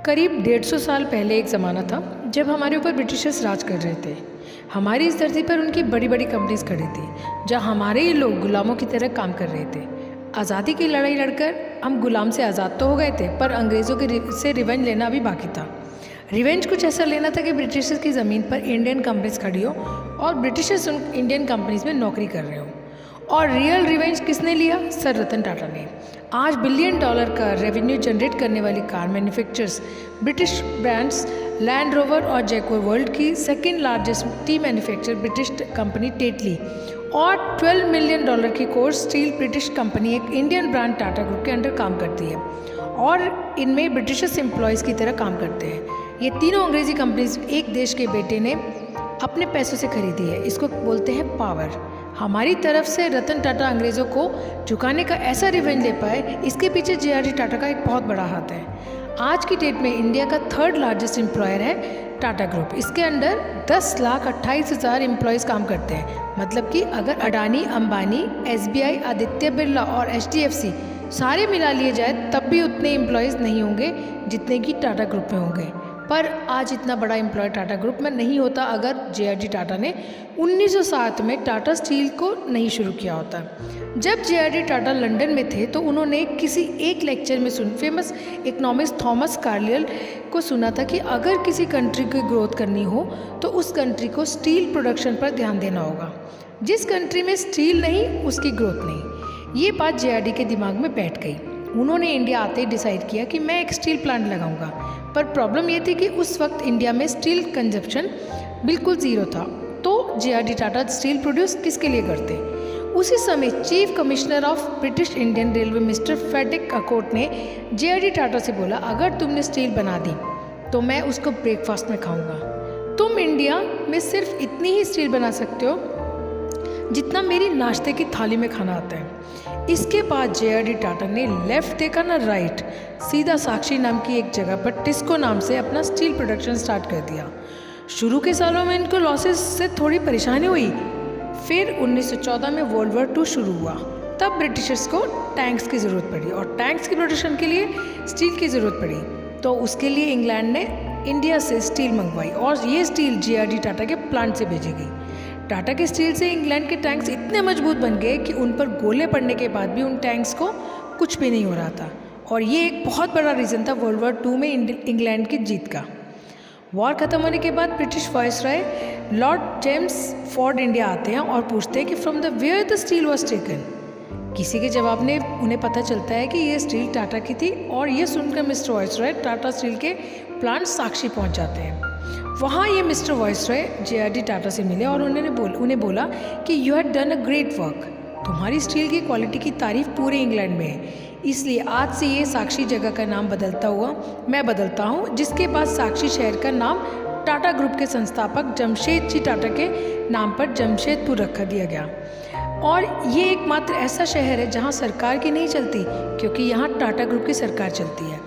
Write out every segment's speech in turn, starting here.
करीब 150 साल पहले एक ज़माना था जब हमारे ऊपर ब्रिटिशर्स राज कर रहे थे। हमारी इस धरती पर उनकी बड़ी बड़ी कंपनीज खड़ी थी जहाँ हमारे ही लोग गुलामों की तरह काम कर रहे थे। आज़ादी की लड़ाई लड़कर हम गुलाम से आज़ाद तो हो गए थे, पर अंग्रेज़ों के से रिवेंज लेना अभी बाकी था। रिवेंज कुछ ऐसा लेना था कि ब्रिटिशर्स की ज़मीन पर इंडियन कंपनीज खड़ी हो और ब्रिटिशर्स उन इंडियन कंपनीज में नौकरी कर रहे हो। और रियल रिवेंज किसने लिया? सर रतन टाटा ने। आज $1 बिलियन का रेवेन्यू जनरेट करने वाली car manufacturers British brands land rover और जैगुआर, वर्ल्ड की second largest T manufacture British company Tetley, और $12 मिलियन की कोर स्टील ब्रिटिश कंपनी एक इंडियन ब्रांड टाटा ग्रुप के अंडर काम करती है और इनमें ब्रिटिशर्स एम्प्लॉयज़ की तरह काम करते हैं। ये तीनों अंग्रेज़ी कंपनीज एक देश के बेटे ने अपने पैसों से खरीदी है। इसको बोलते हैं पावर। हमारी तरफ से रतन टाटा अंग्रेज़ों को झुकाने का ऐसा रिवेंज ले पाए, इसके पीछे जे.आर.डी. टाटा का एक बहुत बड़ा हाथ है। आज की डेट में इंडिया का 3rd लार्जेस्ट एम्प्लॉयर है टाटा ग्रुप। इसके अंडर 10,28,000 एम्प्लॉयज़ काम करते हैं। मतलब कि अगर अडानी, अंबानी, SBI, आदित्य बिरला और HDFC सारे मिला लिए जाए तब भी उतने एम्प्लॉयज़ नहीं होंगे जितने कि टाटा ग्रुप में होंगे। पर आज इतना बड़ा एम्प्लॉय टाटा ग्रुप में नहीं होता अगर जे.आर.डी. टाटा ने 1907 में टाटा स्टील को नहीं शुरू किया होता। जब जे.आर.डी. टाटा लंदन में थे तो उन्होंने किसी एक लेक्चर में फेमस इकोनॉमिस्ट थॉमस कार्लियल को सुना था कि अगर किसी कंट्री की ग्रोथ करनी हो तो उस कंट्री को स्टील प्रोडक्शन पर ध्यान देना होगा। जिस कंट्री में स्टील नहीं उसकी ग्रोथ नहीं। ये बात जे.आर.डी. के दिमाग में बैठ गई। उन्होंने इंडिया आते ही डिसाइड किया कि मैं एक स्टील प्लांट लगाऊंगा। पर प्रॉब्लम ये थी कि उस वक्त इंडिया में स्टील कंजप्शन बिल्कुल ज़ीरो था। तो जे.आर.डी. टाटा स्टील प्रोड्यूस किसके लिए करते? उसी समय chief commissioner of British Indian railway mister Frederick Upcott ने जे.आर.डी. टाटा से बोला, अगर तुमने स्टील बना दी तो मैं उसको ब्रेकफास्ट में खाऊंगा। तुम इंडिया में सिर्फ इतनी ही स्टील बना सकते हो जितना मेरी नाश्ते की थाली में खाना आता है। इसके बाद जे.आर.डी. टाटा ने लेफ्ट देखा ना राइट, सीधा साक्षी नाम की एक जगह पर टिस्को नाम से अपना स्टील प्रोडक्शन स्टार्ट कर दिया। शुरू के सालों में इनको लॉसेस से थोड़ी परेशानी हुई। फिर 1914 में वर्ल्ड वॉर 2 शुरू हुआ। तब ब्रिटिशर्स को टैंक्स की ज़रूरत पड़ी और टैंक्स की प्रोडक्शन के लिए स्टील की ज़रूरत पड़ी। तो उसके लिए इंग्लैंड ने इंडिया से स्टील मंगवाई और ये स्टील जे.आर.डी. टाटा के प्लांट से भेजी गई। टाटा के स्टील से इंग्लैंड के टैंक्स इतने मजबूत बन गए कि उन पर गोले पड़ने के बाद भी उन टैंक्स को कुछ भी नहीं हो रहा था। और ये एक बहुत बड़ा रीज़न था वर्ल्ड वॉर 2 में इंग्लैंड की जीत का। वॉर ख़त्म होने के बाद British viceroy Lord James Ford India आते हैं और पूछते हैं कि from the where the steel was taken. किसी के जवाब ने उन्हें पता चलता है कि ये स्टील टाटा की थी और ये सुनकर मिस्टर वायसराय टाटा स्टील के प्लांट साक्षी पहुंच जाते हैं। वहाँ ये मिस्टर वायसराय जे.आर.डी. टाटा से मिले और उन्हें बोला कि you had done a great work. तुम्हारी स्टील की क्वालिटी की तारीफ पूरे इंग्लैंड में है, इसलिए आज से ये साक्षी जगह का नाम बदलता हुआ मैं बदलता हूँ, जिसके बाद साक्षी शहर का नाम टाटा ग्रुप के संस्थापक जमशेदजी टाटा के नाम पर जमशेदपुर रखा दिया गया। और ये एकमात्र ऐसा शहर है जहाँ सरकार की नहीं चलती, क्योंकि यहाँ टाटा ग्रुप की सरकार चलती है।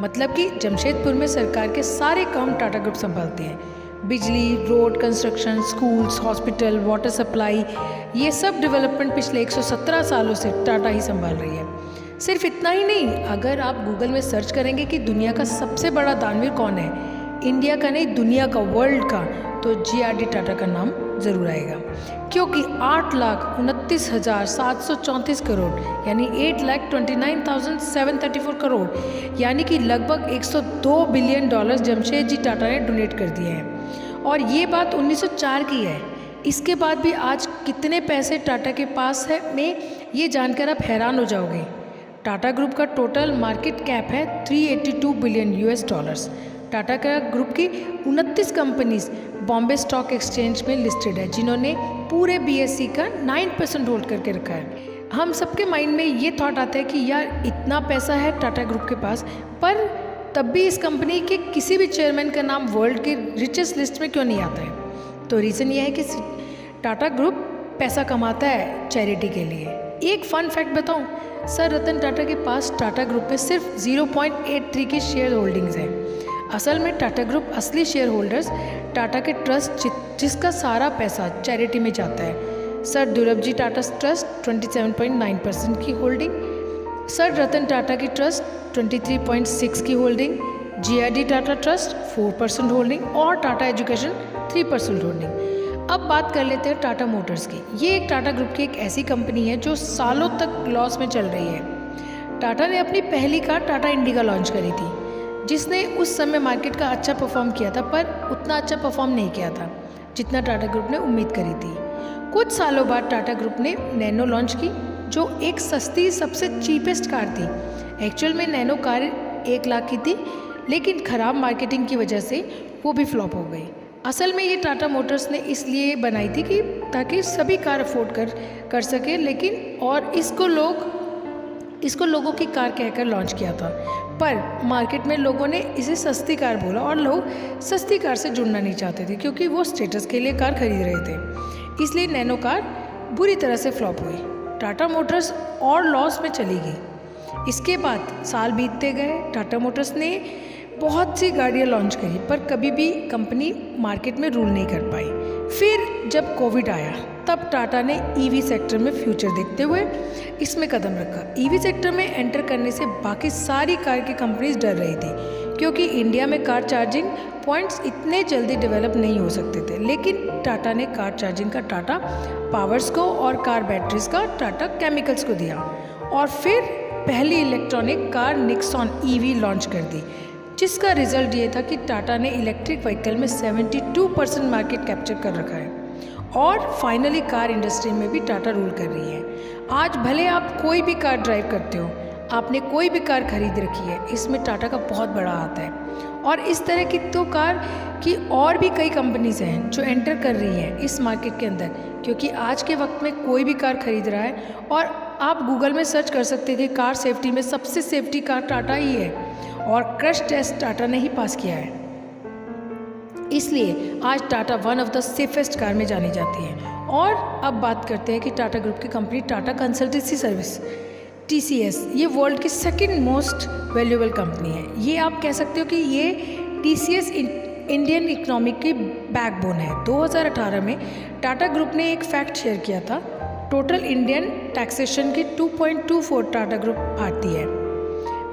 मतलब कि जमशेदपुर में सरकार के सारे काम टाटा ग्रुप संभालते हैं। बिजली, road construction, schools, hospital, water supply, ये सब डेवलपमेंट पिछले 117 सालों से टाटा ही संभाल रही है। सिर्फ इतना ही नहीं, अगर आप गूगल में सर्च करेंगे कि दुनिया का सबसे बड़ा दानवीर कौन है, इंडिया का नहीं दुनिया का, वर्ल्ड का, तो जे.आर.डी. टाटा का नाम ज़रूर आएगा। क्योंकि 8,29,734 करोड़ यानी 8,29,734 करोड़ यानी कि लगभग $102 बिलियन जमशेदजी टाटा ने डोनेट कर दिए हैं। और ये बात 1904 की है। इसके बाद भी आज कितने पैसे टाटा के पास है में ये जानकर आप हैरान हो जाओगे। टाटा ग्रुप का टोटल मार्केट कैप है $382 बिलियन। टाटा का ग्रुप की 29 कंपनीज बॉम्बे स्टॉक एक्सचेंज में लिस्टेड है, जिन्होंने पूरे BSE का 9% होल्ड करके रखा है। हम सबके माइंड में ये थॉट आता है कि यार इतना पैसा है टाटा ग्रुप के पास, पर तब भी इस कंपनी के किसी भी चेयरमैन का नाम वर्ल्ड के रिचेस्ट लिस्ट में क्यों नहीं आता है? तो रीज़न ये है कि टाटा ग्रुप पैसा कमाता है चैरिटी के लिए। एक फ़न फैक्ट बताऊं, सर रतन टाटा के पास टाटा ग्रुप में सिर्फ 0.83 की शेयर होल्डिंग्स हैं। असल में टाटा ग्रुप असली शेयर होल्डर्स टाटा के ट्रस्ट जिसका सारा पैसा चैरिटी में जाता है। सर दुर्लभजी टाटा ट्रस्ट 27.9% की होल्डिंग, सर रतन टाटा की ट्रस्ट 23.6 की holding, GRD Tata trust 4% holding और टाटा एजुकेशन 3% होल्डिंग। अब बात कर लेते हैं टाटा मोटर्स की। ये एक टाटा ग्रुप की एक ऐसी कंपनी है जो सालों तक लॉस में चल रही है। टाटा ने अपनी पहली कार टाटा इंडिका लॉन्च करी थी, जिसने उस समय मार्केट का अच्छा परफॉर्म किया था, पर उतना अच्छा परफॉर्म नहीं किया था जितना टाटा ग्रुप ने उम्मीद करी थी। कुछ सालों बाद टाटा ग्रुप ने नैनो लॉन्च की, जो एक सस्ती सबसे चीपेस्ट कार थी। एक्चुअल में नैनो कार 1 लाख की थी, लेकिन ख़राब मार्केटिंग की वजह से वो भी फ्लॉप हो गई। असल में ये टाटा मोटर्स ने इसलिए बनाई थी कि ताकि सभी कार अफोर्ड कर सके, लेकिन और इसको लोगों की कार कहकर लॉन्च किया था, पर मार्केट में लोगों ने इसे सस्ती कार बोला और लोग सस्ती कार से जुड़ना नहीं चाहते थे क्योंकि वो स्टेटस के लिए कार खरीद रहे थे। इसलिए नैनो कार बुरी तरह से फ्लॉप हुई। टाटा मोटर्स और लॉस में चली गई। इसके बाद साल बीतते गए, टाटा मोटर्स ने बहुत सी गाड़ियाँ लॉन्च करी, पर कभी भी कंपनी मार्केट में रूल नहीं कर पाई। फिर जब कोविड आया, तब टाटा ने ईवी सेक्टर में फ्यूचर देखते हुए इसमें कदम रखा। ईवी सेक्टर में एंटर करने से बाकी सारी कार की कंपनीज डर रही थी, क्योंकि इंडिया में कार चार्जिंग पॉइंट्स इतने जल्दी डेवलप नहीं हो सकते थे। लेकिन टाटा ने कार चार्जिंग का टाटा पावर्स को और कार बैटरीज का टाटा केमिकल्स को दिया, और फिर पहली electronic car Nixon EV launch कर दी, जिसका रिजल्ट ये था कि टाटा ने इलेक्ट्रिक व्हीकल में 72% मार्केट कैप्चर कर रखा है, और फाइनली कार इंडस्ट्री में भी टाटा रूल कर रही है। आज भले आप कोई भी कार ड्राइव करते हो, आपने कोई भी कार खरीद रखी है, इसमें टाटा का बहुत बड़ा हाथ है। और इस तरह की तो कार की और भी कई कंपनीज हैं जो एंटर कर रही हैं इस मार्केट के अंदर, क्योंकि आज के वक्त में कोई भी कार खरीद रहा है। और आप गूगल में सर्च कर सकते थे, कार सेफ्टी में सबसे सेफ्टी कार टाटा ही है, और क्रैश टेस्ट टाटा ने ही पास किया है। इसलिए आज Tata one of the safest car में जानी जाती है। और अब बात करते हैं कि टाटा ग्रुप की company Tata consultancy service TCS, ये वर्ल्ड की सेकंड मोस्ट वैल्यूएबल कंपनी है। ये आप कह सकते हो कि ये TCS इंडियन इकोनॉमी की बैकबोन है। 2018 में टाटा ग्रुप ने एक फैक्ट शेयर किया था, टोटल इंडियन टैक्सेशन की 2.24 टाटा ग्रुप आती है,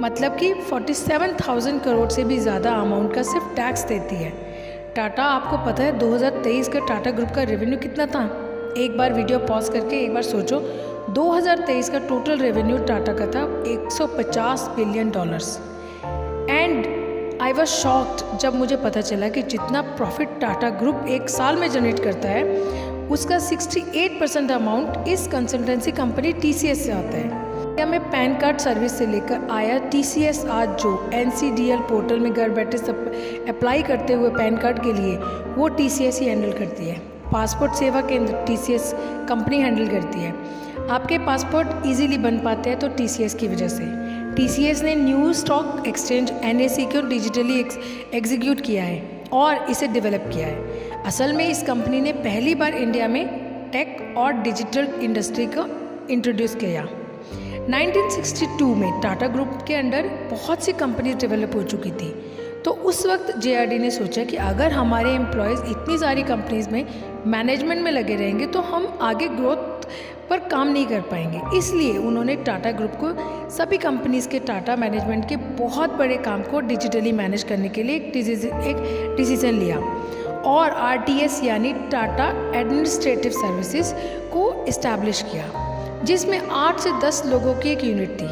मतलब कि 47,000 करोड़ से भी ज़्यादा अमाउंट का सिर्फ टैक्स देती है। टाटा, आपको पता है 2023 का टाटा ग्रुप का रेवेन्यू कितना था? एक बार वीडियो पॉज करके एक बार सोचो, 2023 का टोटल रेवेन्यू टाटा का था $150 billion. And I was shocked जब मुझे पता चला कि जितना प्रॉफिट टाटा ग्रुप एक साल में जनरेट करता है, उसका 68% अमाउंट इस कंसल्टेंसी कंपनी TCS से आता है। इंडिया में पैन कार्ड सर्विस से लेकर आया TCS आज जो NCDL पोर्टल में घर बैठे सब अप्लाई करते हुए पैन कार्ड के लिए, वो TCS ही हैंडल करती है। पासपोर्ट सेवा केंद्र TCS कंपनी हैंडल करती है। आपके पासपोर्ट इजीली बन पाते हैं तो TCS की वजह से। TCS ने न्यू स्टॉक एक्सचेंज NSE को डिजिटली एग्जीक्यूट किया है और इसे डेवलप किया है। असल में इस कंपनी ने पहली बार इंडिया में टेक और डिजिटल इंडस्ट्री को इंट्रोड्यूस किया। 1962 में टाटा ग्रुप के अंडर बहुत सी कंपनीज डेवलप हो चुकी थी, तो उस वक्त JRD ने सोचा कि अगर हमारे एम्प्लॉयज़ इतनी सारी कंपनीज में मैनेजमेंट में लगे रहेंगे तो हम आगे ग्रोथ पर काम नहीं कर पाएंगे। इसलिए उन्होंने टाटा ग्रुप को सभी कंपनीज के टाटा मैनेजमेंट के बहुत बड़े काम को डिजिटली मैनेज करने के लिए एक डिसीजन लिया और RTS यानी टाटा एडमिनिस्ट्रेटिव सर्विसेज को इस्टेब्लिश किया, जिसमें 8 से 10 लोगों की एक यूनिट थी।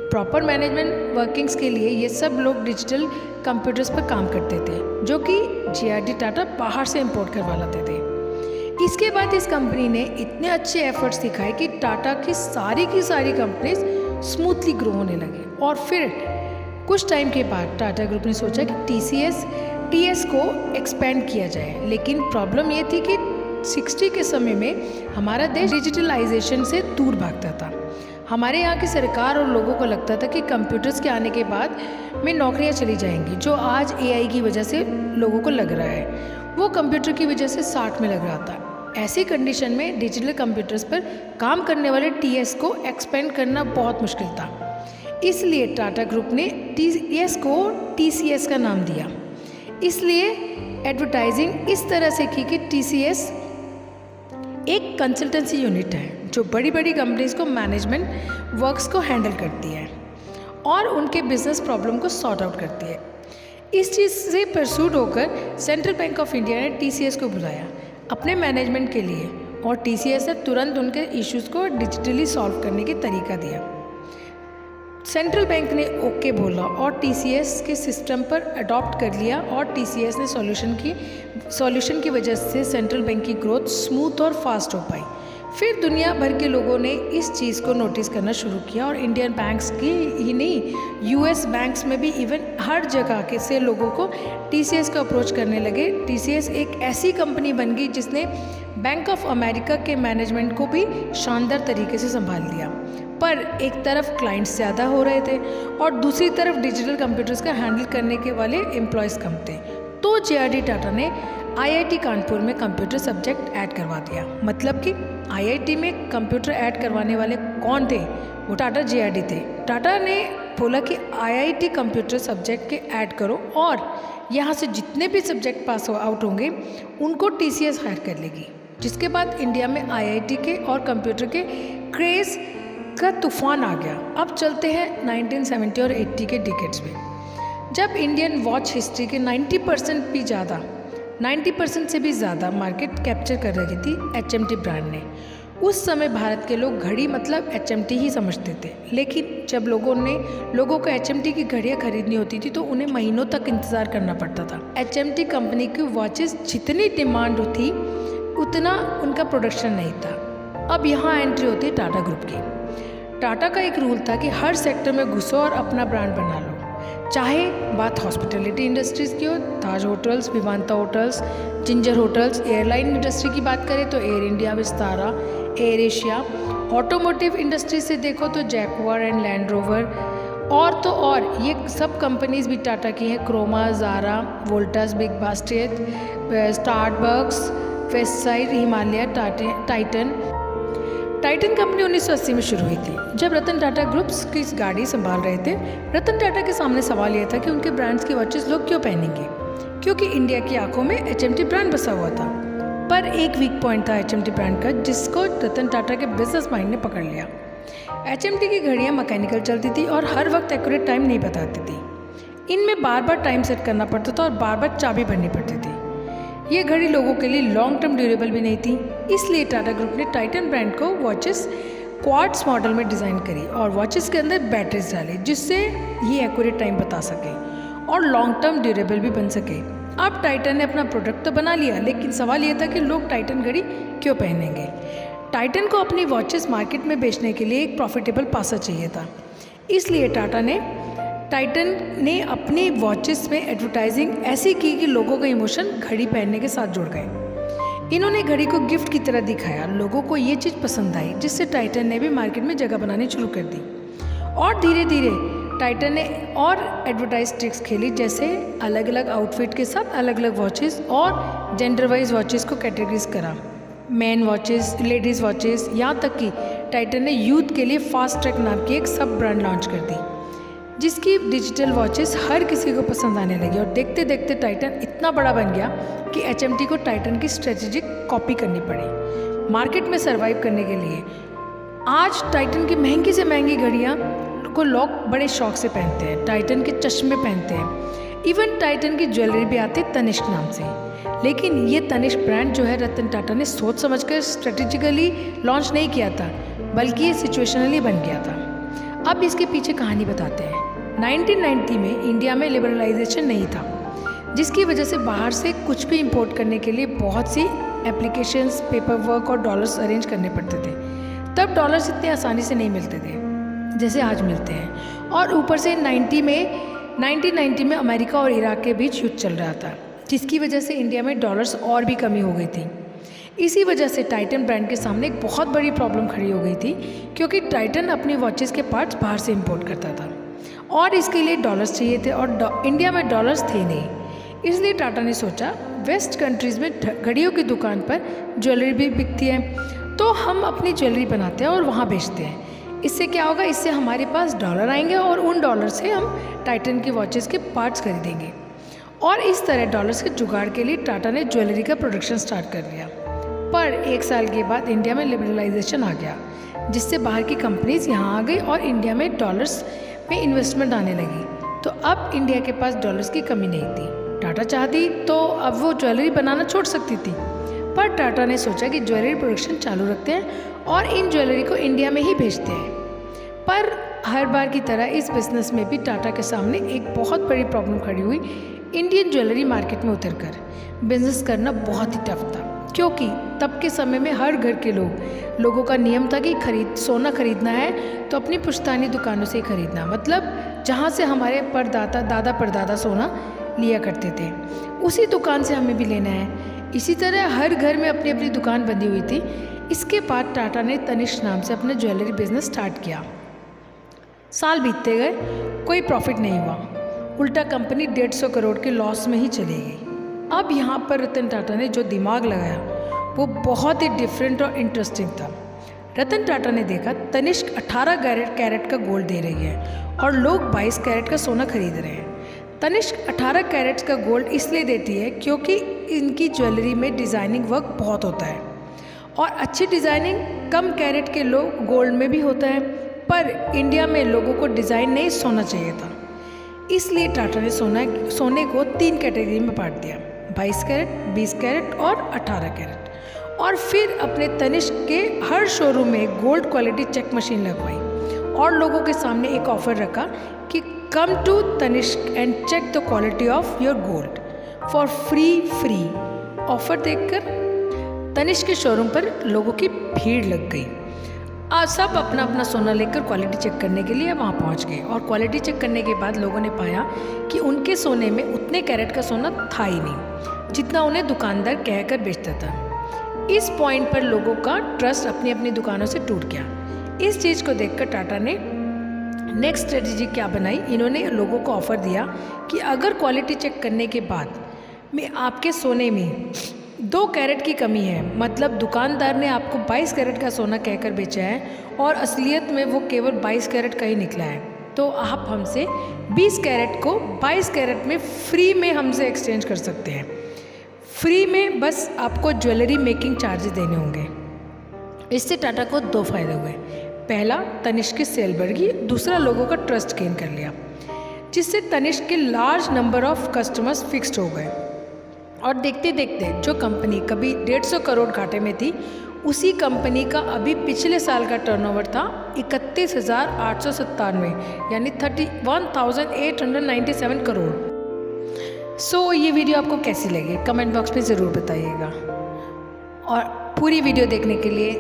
प्रॉपर मैनेजमेंट वर्किंग्स के लिए ये सब लोग डिजिटल कंप्यूटर्स पर काम करते थे, जो कि JRD टाटा बाहर से इंपोर्ट करवा लाते थे। इसके बाद इस कंपनी ने इतने अच्छे एफर्ट्स दिखाए कि टाटा की सारी कंपनीज स्मूथली ग्रो होने लगी। और फिर कुछ टाइम के बाद टाटा ग्रुप ने सोचा कि TS को एक्सपेंड किया जाए, लेकिन प्रॉब्लम ये थी कि 60 के समय में हमारा देश डिजिटलाइजेशन से दूर भागता था। हमारे यहाँ की सरकार और लोगों को लगता था कि कंप्यूटर्स के आने के बाद में नौकरियाँ चली जाएंगी, जो आज AI की वजह से लोगों को लग रहा है, वो कंप्यूटर की वजह से 60 में लग रहा था। ऐसी कंडीशन में डिजिटल कंप्यूटर्स पर काम करने वाले TS को एक्सपेंड करना बहुत मुश्किल था। इसलिए टाटा ग्रुप ने TS को TCS का नाम दिया। इसलिए एडवर्टाइजिंग इस तरह से की कि TCS एक कंसल्टेंसी यूनिट है जो बड़ी बड़ी कंपनीज को मैनेजमेंट वर्क्स को हैंडल करती है और उनके बिजनेस प्रॉब्लम को सॉर्ट आउट करती है। इस चीज़ से परसूड होकर सेंट्रल बैंक ऑफ इंडिया ने TCS को बुलाया अपने मैनेजमेंट के लिए, और TCS ने तुरंत उनके इश्यूज़ को डिजिटली सॉल्व करने की तरीका दिया। सेंट्रल बैंक ने ओके बोला और TCS के सिस्टम पर अडॉप्ट कर लिया, और TCS ने सॉल्यूशन की वजह से सेंट्रल बैंक की ग्रोथ स्मूथ और फास्ट हो पाई। फिर दुनिया भर के लोगों ने इस चीज़ को नोटिस करना शुरू किया, और इंडियन बैंक्स की ही नहीं, US बैंक्स में भी इवन हर जगह के से लोगों को TCS को अप्रोच करने लगे। TCS एक ऐसी कंपनी बन गई जिसने बैंक ऑफ अमेरिका के मैनेजमेंट को भी शानदार तरीके से संभाल लिया। पर एक तरफ क्लाइंट्स ज़्यादा हो रहे थे और दूसरी तरफ डिजिटल कंप्यूटर्स का हैंडल करने के वाले एम्प्लॉयज़ कम थे। तो JRD टाटा ने IIT कानपुर में कंप्यूटर सब्जेक्ट ऐड करवा दिया। मतलब कि IIT में कंप्यूटर ऐड करवाने वाले कौन थे? वो टाटा JRD थे। टाटा ने बोला कि IIT कंप्यूटर सब्जेक्ट के ऐड करो, और यहाँ से जितने भी सब्जेक्ट पास आउट होंगे उनको TCS हायर कर लेगी। जिसके बाद इंडिया में IIT के और कंप्यूटर के क्रेज़ का तूफान आ गया। अब चलते हैं 1970 और 80 के डिकेड्स में, जब इंडियन वॉच हिस्ट्री के 90% से भी ज़्यादा मार्केट कैप्चर कर रही थी HMT ब्रांड ने। उस समय भारत के लोग घड़ी मतलब HMT ही समझते थे, लेकिन जब लोगों को HMT की घड़ियाँ खरीदनी होती थी तो उन्हें महीनों तक इंतज़ार करना पड़ता था। HMT कंपनी की वॉचेस जितनी डिमांड थी उतना उनका प्रोडक्शन नहीं था। अब यहाँ एंट्री होती है टाटा ग्रुप की। टाटा का एक रूल था कि हर सेक्टर में घुसो और अपना ब्रांड बना लो। चाहे बात हॉस्पिटैलिटी इंडस्ट्रीज़ की हो, Taj hotels, Vivanta hotels, Ginger hotels, airline industry की बात करें तो Air India, Vistara, Air Asia, automotive industry से देखो तो जैगुआर एंड लैंड रोवर, और तो और ये सब कंपनीज भी टाटा की हैं। Croma, Zara, Voltas, Big Basket, Starbucks, Westside, Himalaya, Titan company 1980 में शुरू हुई थी, जब रतन टाटा ग्रुप्स की गाड़ी संभाल रहे थे। रतन टाटा के सामने सवाल यह था कि उनके ब्रांड्स की वॉचेस लोग क्यों पहनेंगे, क्योंकि इंडिया की आंखों में HMT ब्रांड बसा हुआ था। पर एक वीक पॉइंट था HMT ब्रांड का, जिसको रतन टाटा के बिजनेस माइंड ने पकड़ लिया। HMT की घड़ियाँ मैकेनिकल चलती थी और हर वक्त एक्यूरेट टाइम नहीं बताती थी। इनमें बार बार टाइम सेट करना पड़ता था और बार बार चाबी भरनी पड़ती थी। ये घड़ी लोगों के लिए लॉन्ग टर्म ड्यूरेबल भी नहीं थी, इसलिए टाटा ग्रुप ने टाइटन ब्रांड को वॉचेस क्वार्ट्स मॉडल में डिज़ाइन करी और वॉचेस के अंदर बैटरीज डाली, जिससे ये एक्यूरेट टाइम बता सके और लॉन्ग टर्म ड्यूरेबल भी बन सके। अब टाइटन ने अपना प्रोडक्ट तो बना लिया, लेकिन सवाल ये था कि लोग टाइटन घड़ी क्यों पहनेंगे। टाइटन को अपनी वॉचेस मार्केट में बेचने के लिए एक प्रॉफिटेबल पासा चाहिए था, इसलिए टाइटन ने अपनी वॉचेस में एडवर्टाइजिंग ऐसी की कि लोगों का इमोशन घड़ी पहनने के साथ जुड़ गए। इन्होंने घड़ी को गिफ्ट की तरह दिखाया, लोगों को ये चीज़ पसंद आई, जिससे टाइटन ने भी मार्केट में जगह बनानी शुरू कर दी। और धीरे धीरे टाइटन ने और एडवर्टाइज ट्रिक्स खेली, जैसे अलग अलग आउटफिट के साथ अलग अलग वॉचेस और जेंडर वाइज वॉचेस को कैटेगरीज करा, मैन वॉचेस, लेडीज़ वॉचेस, यहाँ तक कि टाइटन ने यूथ के लिए फास्ट ट्रैक नाम की एक सब ब्रांड लॉन्च कर दी, जिसकी डिजिटल वॉचेस हर किसी को पसंद आने लगी। और देखते देखते टाइटन इतना बड़ा बन गया कि HMT को टाइटन की स्ट्रेटेजिक कॉपी करनी पड़ी मार्केट में सरवाइव करने के लिए। आज टाइटन की महंगी से महंगी घड़ियाँ को लोग बड़े शौक से पहनते हैं, टाइटन के चश्मे पहनते हैं, इवन टाइटन की ज्वेलरी भी आती है तनिष्क नाम से। लेकिन ये तनिष्क ब्रांड जो है रतन टाटा ने सोच समझकर स्ट्रेटेजिकली लॉन्च नहीं किया था, बल्कि ये सिचुएशनली बन गया था। अब इसके पीछे कहानी बताते हैं। 1990 में इंडिया में लिबरलाइजेशन नहीं था, जिसकी वजह से बाहर से कुछ भी इंपोर्ट करने के लिए बहुत सी एप्लीकेशंस, पेपर वर्क और डॉलर्स अरेंज करने पड़ते थे। तब डॉलर्स इतने आसानी से नहीं मिलते थे जैसे आज मिलते हैं, और ऊपर से 1990 में अमेरिका और इराक के बीच युद्ध चल रहा था, जिसकी वजह से इंडिया में डॉलर्स और भी कमी हो गई थी। इसी वजह से टाइटन ब्रांड के सामने एक बहुत बड़ी प्रॉब्लम खड़ी हो गई थी, क्योंकि टाइटन अपनी वॉचेस के पार्ट्स बाहर से इंपोर्ट करता था और इसके लिए डॉलर्स चाहिए थे, और इंडिया में डॉलर्स थे नहीं। इसलिए टाटा ने सोचा, वेस्ट कंट्रीज़ में घड़ियों की दुकान पर ज्वेलरी भी बिकती है, तो हम अपनी ज्वेलरी बनाते हैं और वहाँ बेचते हैं। इससे क्या होगा, इससे हमारे पास डॉलर आएंगे और उन डॉलर से हम टाइटन की वॉचेस के पार्ट्स खरीदेंगे। और इस तरह डॉलर्स के जुगाड़ के लिए टाटा ने ज्वेलरी का प्रोडक्शन स्टार्ट कर दिया। पर एक साल के बाद इंडिया में लिबरलाइजेशन आ गया, जिससे बाहर की कंपनीज यहाँ आ गई और इंडिया में डॉलर्स में इन्वेस्टमेंट आने लगी। तो अब इंडिया के पास डॉलर्स की कमी नहीं थी। टाटा चाहती तो अब वो ज्वेलरी बनाना छोड़ सकती थी, पर टाटा ने सोचा कि ज्वेलरी प्रोडक्शन चालू रखते हैं और इन ज्वेलरी को इंडिया में ही भेजते हैं। पर हर बार की तरह इस बिज़नेस में भी टाटा के सामने एक बहुत बड़ी प्रॉब्लम खड़ी हुई। इंडियन ज्वेलरी मार्केट में उतरकर बिजनेस करना बहुत ही टफ था, क्योंकि तब के समय में हर घर के लोगों का नियम था कि सोना खरीदना है तो अपनी पुश्तैनी दुकानों से ही खरीदना, मतलब जहाँ से हमारे दादा परदादा सोना लिया करते थे उसी दुकान से हमें भी लेना है। इसी तरह हर घर में अपनी अपनी दुकान बंधी हुई थी। इसके बाद टाटा ने तनिष्क नाम से अपना ज्वेलरी बिजनेस स्टार्ट किया। साल बीतते गए, कोई प्रॉफिट नहीं हुआ, उल्टा कंपनी 150 करोड़ के लॉस में ही चली गई। अब यहाँ पर रतन टाटा ने जो दिमाग लगाया वो बहुत ही डिफरेंट और इंटरेस्टिंग था। रतन टाटा ने देखा तनिष्क 18 कैरेट का गोल्ड दे रही है और लोग 22 कैरेट का सोना खरीद रहे हैं। तनिष्क 18 कैरेट्स का गोल्ड इसलिए देती है क्योंकि इनकी ज्वेलरी में डिज़ाइनिंग वर्क बहुत होता है और अच्छी डिज़ाइनिंग कम कैरेट के गोल्ड में भी होता है, पर इंडिया में लोगों को डिज़ाइन नहीं सोना चाहिए था। इसलिए टाटा ने सोने को 3 कैटेगरी में बांट दिया, 22 कैरेट, 20 कैरेट और 18 कैरेट। और फिर अपने तनिष्क के हर शोरूम में गोल्ड क्वालिटी चेक मशीन लगवाई और लोगों के सामने एक ऑफ़र रखा कि come to Tanishq and check the quality of your gold for free. Offer देखकर तनिष्क के शोरूम पर लोगों की भीड़ लग गई। आज सब अपना अपना सोना लेकर क्वालिटी चेक करने के लिए वहाँ पहुँच गए और क्वालिटी चेक करने के बाद लोगों ने पाया कि उनके सोने में उतने कैरेट का सोना था ही नहीं जितना उन्हें दुकानदार कहकर बेचता था। इस पॉइंट पर लोगों का ट्रस्ट अपनी अपनी दुकानों से टूट गया। इस चीज़ को देखकर टाटा ने नेक्स्ट स्ट्रेटजी क्या बनाई, इन्होंने लोगों को ऑफ़र दिया कि अगर क्वालिटी चेक करने के बाद में आपके सोने में 2 कैरेट की कमी है, मतलब दुकानदार ने आपको 22 कैरेट का सोना कहकर बेचा है और असलियत में वो केवल 22 कैरेट का ही निकला है, तो आप हमसे 20 कैरेट को 22 कैरेट में फ्री में हमसे एक्सचेंज कर सकते हैं। फ्री में, बस आपको ज्वेलरी मेकिंग चार्जेस देने होंगे। इससे टाटा को 2 फायदे हुए। पहला, तनिष्क की सेल बढ़ गई, दूसरा लोगों का ट्रस्ट गेन कर लिया, जिससे तनिष्क के large number of customers fixed हो गए। और देखते देखते जो कंपनी कभी 150 करोड़ घाटे में थी, उसी कंपनी का अभी पिछले साल का टर्नओवर था 31,897, यानी 31,897 करोड़। सो ये वीडियो आपको कैसी लगी कमेंट बॉक्स में ज़रूर बताइएगा, और पूरी वीडियो देखने के लिए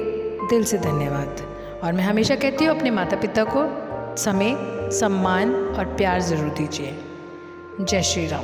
दिल से धन्यवाद। और मैं हमेशा कहती हूँ अपने माता पिता को समय, सम्मान और प्यार ज़रूर दीजिए। जय श्री राम।